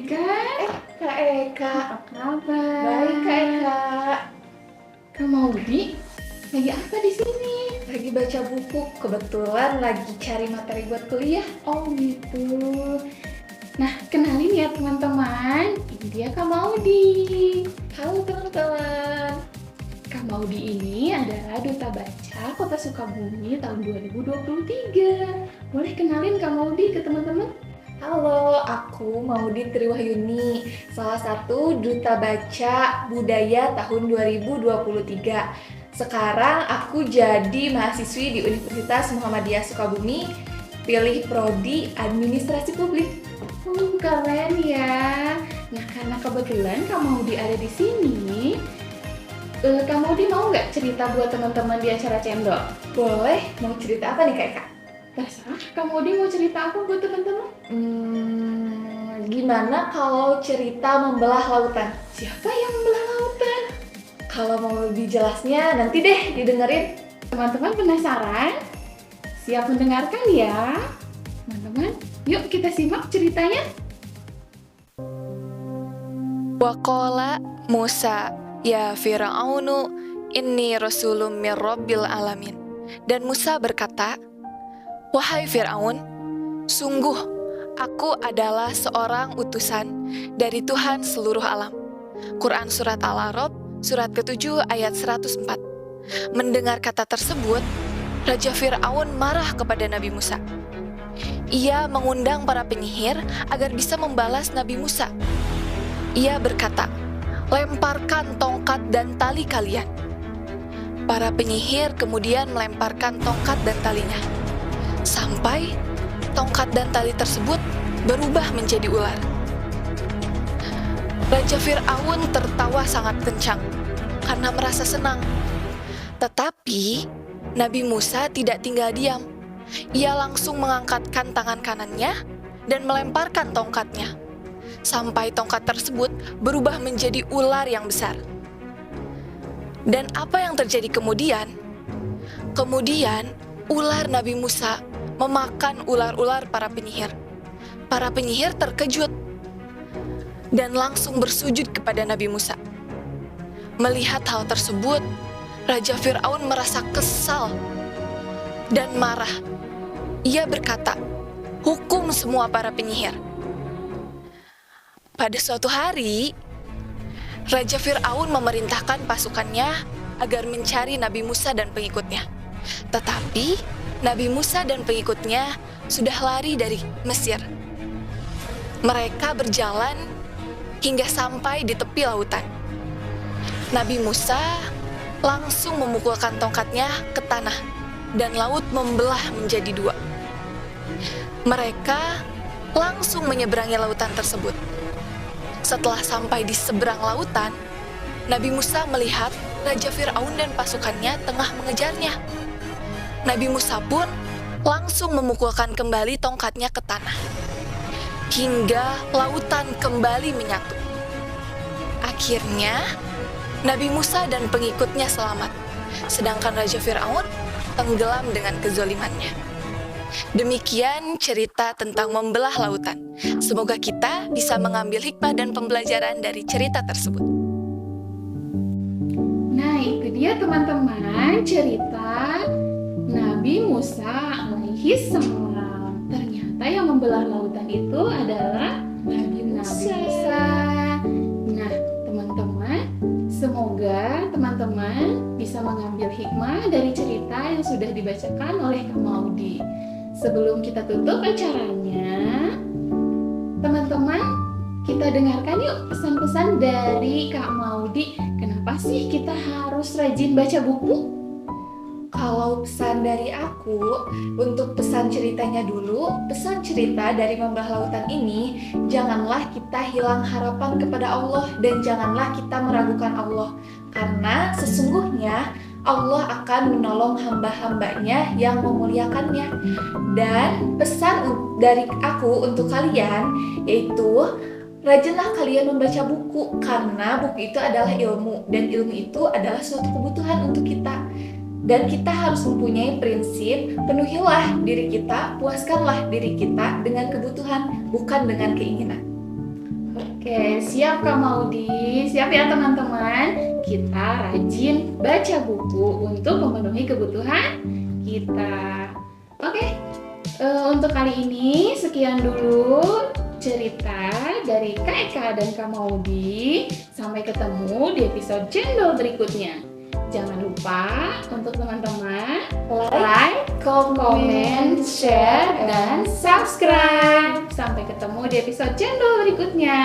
Kak. Kak Eka, Apa kabar? baik Kak Eka. Kak Maudi, lagi apa di sini? Lagi baca buku, kebetulan lagi cari materi buat kuliah. Oh gitu. Nah, kenalin ya teman-teman. Ini dia Kak Maudi. Halo teman-teman. Kak Maudi ini adalah Duta Baca Kota Sukabumi tahun 2023. Boleh kenalin Kak Maudi ke teman-teman? Halo, aku Maudi Triwahyuni, salah satu Duta Baca Budaya tahun 2023. Sekarang aku jadi mahasiswi di Universitas Muhammadiyah Sukabumi, pilih prodi Administrasi Publik. Keren ya. Nah, karena kebetulan Kak Maudi ada di sini, Kak Maudi mau nggak cerita buat teman-teman di acara Cendol? Boleh, mau cerita apa nih Kak Eka? Terserah, Kak Maudi mau cerita apa buat teman-teman? Gimana kalau cerita membelah lautan? Siapa yang membelah lautan? Kalau mau lebih jelasnya nanti deh didengerin. Teman-teman penasaran? Siap mendengarkan ya? Teman-teman, yuk kita simak ceritanya. Waqala Musa, ya Fir'aunu, inni rasulun min rabbil alamin. Dan Musa berkata, wahai Fir'aun, sungguh aku adalah seorang utusan dari Tuhan seluruh alam. Quran Surat Al-A'raf, surat ke-7 ayat 104. Mendengar kata tersebut, Raja Fir'aun marah kepada Nabi Musa. Ia mengundang para penyihir agar bisa membalas Nabi Musa. Ia berkata, lemparkan tongkat dan tali kalian. Para penyihir kemudian melemparkan tongkat dan talinya, sampai tongkat dan tali tersebut berubah menjadi ular. Raja Fir'aun tertawa sangat kencang karena merasa senang. Tetapi Nabi Musa tidak tinggal diam. Ia langsung mengangkatkan tangan kanannya dan melemparkan tongkatnya, sampai tongkat tersebut berubah menjadi ular yang besar. Dan apa yang terjadi kemudian? Kemudian ular Nabi Musa memakan ular-ular para penyihir. Para penyihir terkejut dan langsung bersujud kepada Nabi Musa. Melihat hal tersebut, Raja Fir'aun merasa kesal dan marah. Ia berkata, hukum semua para penyihir. Pada suatu hari, Raja Fir'aun memerintahkan pasukannya agar mencari Nabi Musa dan pengikutnya. Tetapi Nabi Musa dan pengikutnya sudah lari dari Mesir. Mereka berjalan hingga sampai di tepi lautan. Nabi Musa langsung memukulkan tongkatnya ke tanah dan laut membelah menjadi dua. Mereka langsung menyeberangi lautan tersebut. Setelah sampai di seberang lautan, Nabi Musa melihat Raja Fir'aun dan pasukannya tengah mengejarnya. Nabi Musa pun langsung memukulkan kembali tongkatnya ke tanah, hingga lautan kembali menyatu. Akhirnya, Nabi Musa dan pengikutnya selamat, sedangkan Raja Fir'aun tenggelam dengan kezalimannya. Demikian cerita tentang membelah lautan. Semoga kita bisa mengambil hikmah dan pembelajaran dari cerita tersebut. Nah, itu dia teman-teman cerita Nabi Musa alaihi salam. Ternyata yang membelah lautan itu adalah Nabi Musa. Nah, teman-teman, semoga teman-teman bisa mengambil hikmah dari cerita yang sudah dibacakan oleh Kak Maudi. Sebelum kita tutup acaranya, teman-teman, kita dengarkan yuk pesan-pesan dari Kak Maudi. Kenapa sih kita harus rajin baca buku? Kalau pesan dari aku, untuk pesan ceritanya dulu, pesan cerita dari membelah lautan ini, janganlah kita hilang harapan kepada Allah dan janganlah kita meragukan Allah. Karena sesungguhnya Allah akan menolong hamba-hambanya yang memuliakannya. Dan pesan dari aku untuk kalian yaitu, rajinlah kalian membaca buku, karena buku itu adalah ilmu, dan ilmu itu adalah suatu kebutuhan untuk kita. Dan kita harus mempunyai prinsip, penuhilah diri kita, puaskanlah diri kita dengan kebutuhan, bukan dengan keinginan. Oke, siap Kak Maudi? Siap ya teman-teman? Kita rajin baca buku untuk memenuhi kebutuhan kita. Oke, untuk kali ini sekian dulu cerita dari Kak Eka dan Kak Maudi. Sampai ketemu di episode Cendol berikutnya. Jangan lupa untuk teman-teman like, comment, share, dan subscribe. Sampai ketemu di episode Cendol berikutnya.